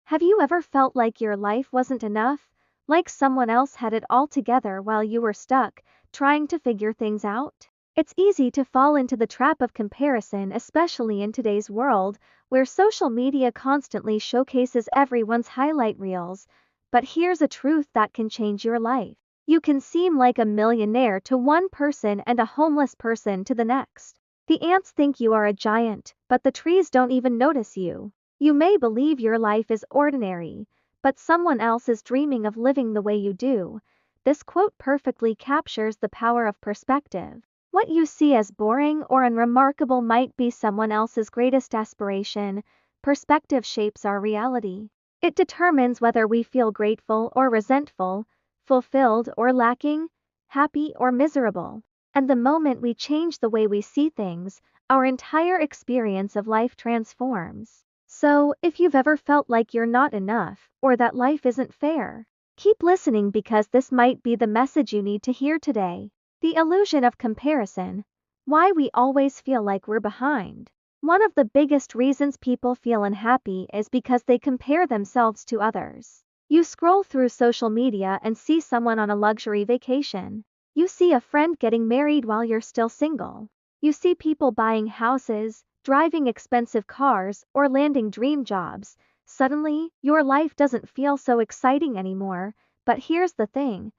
Have you ever felt like your life wasn't enough? Like someone else had it all together while you were stuck, trying to figure things out? It's easy to fall into the trap of comparison, especially in today's world, where social media constantly showcases everyone's highlight reels. But here's a truth that can change your life. You can seem like a millionaire to one person and a homeless person to the next. The ants think you are a giant, but the trees don't even notice you. You may believe your life is ordinary, but someone else is dreaming of living the way you do. This quote perfectly captures the power of perspective. What you see as boring or unremarkable might be someone else's greatest aspiration. Perspective shapes our reality. It determines whether we feel grateful or resentful, fulfilled or lacking, happy or miserable. And the moment we change the way we see things, our entire experience of life transforms. So, if you've ever felt like you're not enough, or that life isn't fair, keep listening because this might be the message you need to hear today. The illusion of comparison. Why we always feel like we're behind. One of the biggest reasons people feel unhappy is because they compare themselves to others. You scroll through social media and see someone on a luxury vacation. You see a friend getting married while you're still single. You see people buying houses, driving expensive cars, or landing dream jobs. Suddenly, your life doesn't feel so exciting anymore. But here's the thing.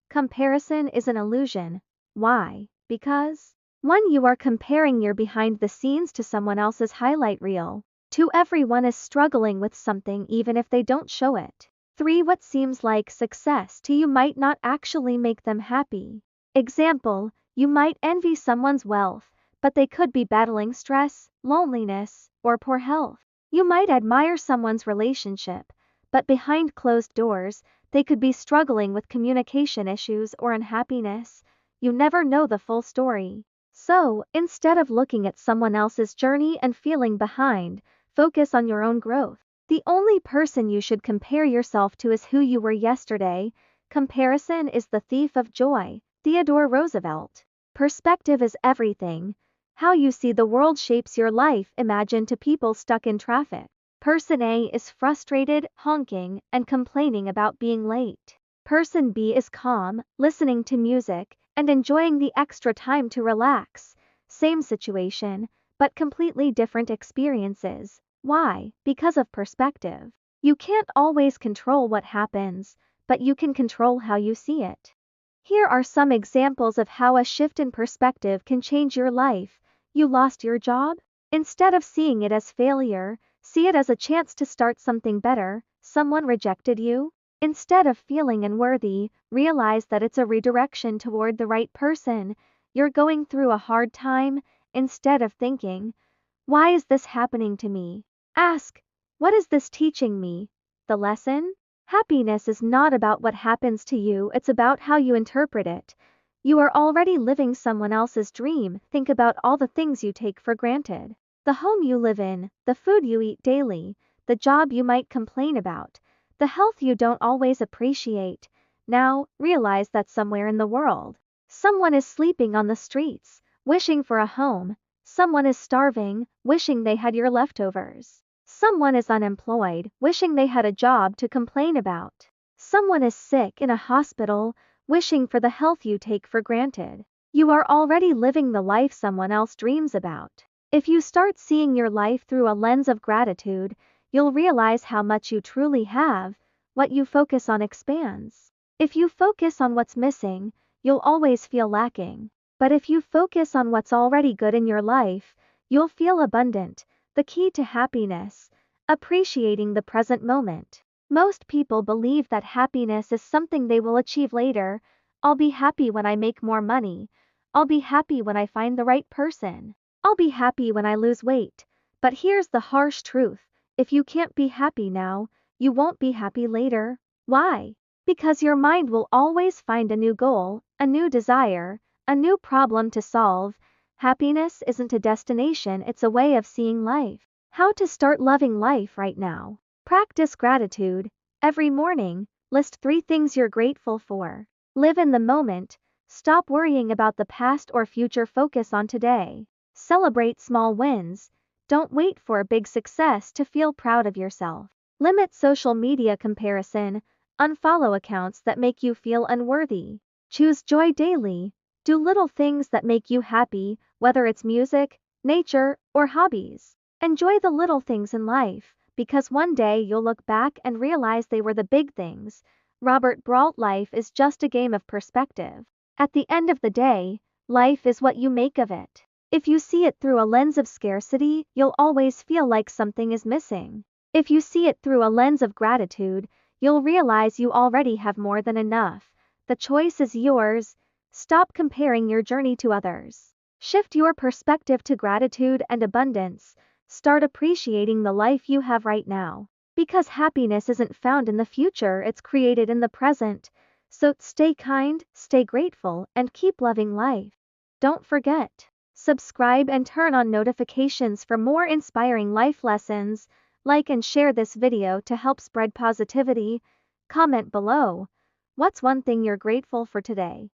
Comparison is an illusion. Why? Because 1. You are comparing your behind the scenes to someone else's highlight reel. 2. Everyone is struggling with something even if they don't show it. 3. What seems like success to you might not actually make them happy. Example, you might envy someone's wealth, but they could be battling stress, loneliness, or poor health. You might admire someone's relationship, but behind closed doors, they could be struggling with communication issues or unhappiness. You never know the full story. So, instead of looking at someone else's journey and feeling behind, focus on your own growth. The only person you should compare yourself to is who you were yesterday. Comparison is the thief of joy. Theodore Roosevelt. Perspective is everything. How you see the world shapes your life. Imagine two people stuck in traffic. Person A is frustrated, honking, and complaining about being late. Person B is calm, listening to music, and enjoying the extra time to relax. Same situation, but completely different experiences. Why? Because of perspective. You can't always control what happens, but you can control how you see it. Here are some examples of how a shift in perspective can change your life. You lost your job? Instead of seeing it as failure, see it as a chance to start something better. Someone rejected you? Instead of feeling unworthy, realize that it's a redirection toward the right person. You're going through a hard time. Instead of thinking, why is this happening to me? Ask, what is this teaching me? The lesson? Happiness is not about what happens to you, it's about how you interpret it. You are already living someone else's dream. Think about all the things you take for granted. The home you live in, the food you eat daily, the job you might complain about, the health you don't always appreciate. Now, realize that somewhere in the world, someone is sleeping on the streets, wishing for a home. Someone is starving, wishing they had your leftovers. Someone is unemployed, wishing they had a job to complain about. Someone is sick in a hospital, wishing for the health you take for granted. You are already living the life someone else dreams about. If you start seeing your life through a lens of gratitude, you'll realize how much you truly have. What you focus on expands. If you focus on what's missing, you'll always feel lacking. But if you focus on what's already good in your life, you'll feel abundant. The key to happiness: appreciating the present moment. Most people believe that happiness is something they will achieve later. I'll be happy when I make more money. I'll be happy when I find the right person. I'll be happy when I lose weight. But here's the harsh truth. If you can't be happy now, you won't be happy later. Why? Because your mind will always find a new goal, a new desire, a new problem to solve. Happiness isn't a destination, it's a way of seeing life. How to start loving life right now. Practice gratitude. Every morning, list 3 things you're grateful for. Live in the moment. Stop worrying about the past or future, focus on today. Celebrate small wins. Don't wait for a big success to feel proud of yourself. Limit social media comparison, unfollow accounts that make you feel unworthy. Choose joy daily. Do little things that make you happy, whether it's music, nature, or hobbies. Enjoy the little things in life, because one day you'll look back and realize they were the big things. Robert Brault. Life is just a game of perspective. At the end of the day, life is what you make of it. If you see it through a lens of scarcity, you'll always feel like something is missing. If you see it through a lens of gratitude, you'll realize you already have more than enough. The choice is yours. Stop comparing your journey to others. Shift your perspective to gratitude and abundance. Start appreciating the life you have right now. Because happiness isn't found in the future, it's created in the present. So stay kind, stay grateful, and keep loving life. Don't forget, subscribe and turn on notifications for more inspiring life lessons. Like and share this video to help spread positivity. Comment below. What's one thing you're grateful for today?